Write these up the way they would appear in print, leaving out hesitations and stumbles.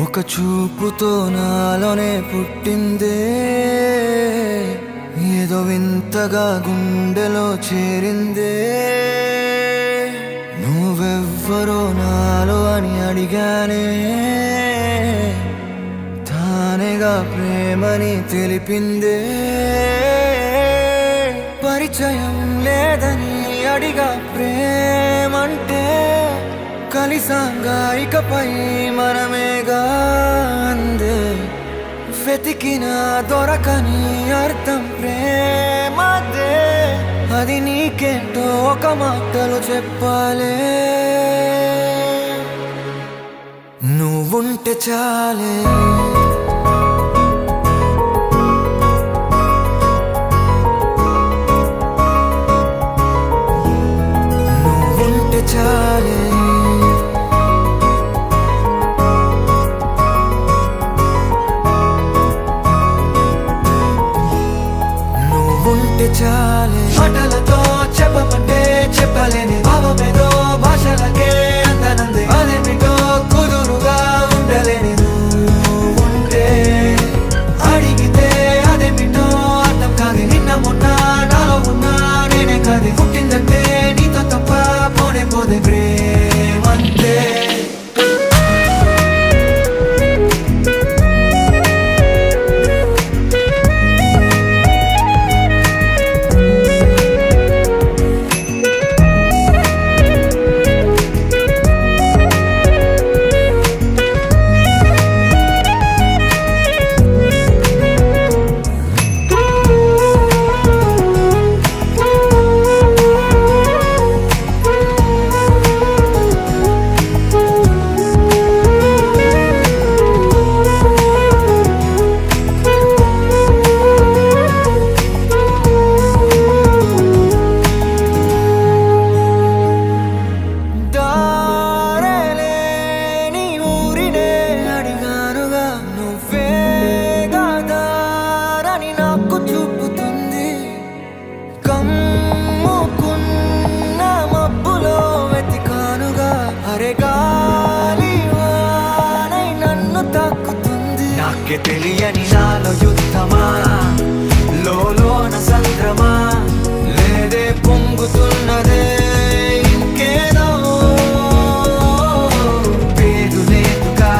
ఒక చూపుతో నాలోనే పుట్టిందే, ఏదో వింతగా గుండెలో చేరిందే. నువ్వెవ్వరో నాలో అని అడిగానే, తానేగా ప్రేమని తెలిపిందే. పరిచయం లేదని అడిగా ప్రేమంటే, కలిసాంగా ఇకపై మనమేగా అందే. వెతికిన దొరకని అర్థం ప్రేమదే, అది నీకేంటో ఒక మాటలో చెప్పాలే. నువ్వుంటే చాలే, నువ్వుంటే చాలే, నువ్వుంటే చాలే. మాటలతో చెప్పమంటే చెప్పలేని భావమేదో భాషలకే అందనందే. అదేమిటో కుదురుగా ఉండలేని నువ్వుంటే, అడిగితే అదేమిటో అర్థం కాదు. నిన్న మొన్న నాలో ఉన్నా నేనే కాదు. పుట్టిందంటే నీతో తప్ప పోనే పోదే ప్రేమంతే. నాకే తెలియని నాలో యుద్ధమా, లోన సంద్రమా, లేదే పొంగుతున్నదే ఇంకేదో. పేరు లేదుగా,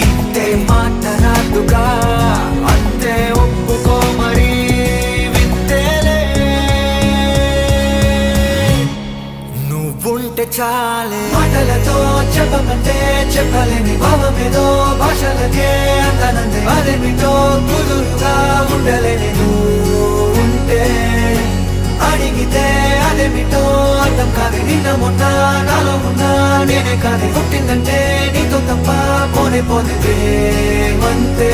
ఇంతే మాట రాదుగా, అంతే ఒప్పుకో మరి వింతేలే. నువ్వుంటే చాలే, మాటలతో చెప్పమంటే చెప్పలేని భావమేదో భాషలకే అందనందే. అదేమిటో కుదురుగా ఉండలేని నువ్వుంటే, అడిగితే అదేమిటో అర్థం కాదు. నిన్న మొన్న నాలో ఉన్నా నేనే కాదు. పుట్టిందంటే నీతో తప్ప పోనే పోదే ప్రేమంతే.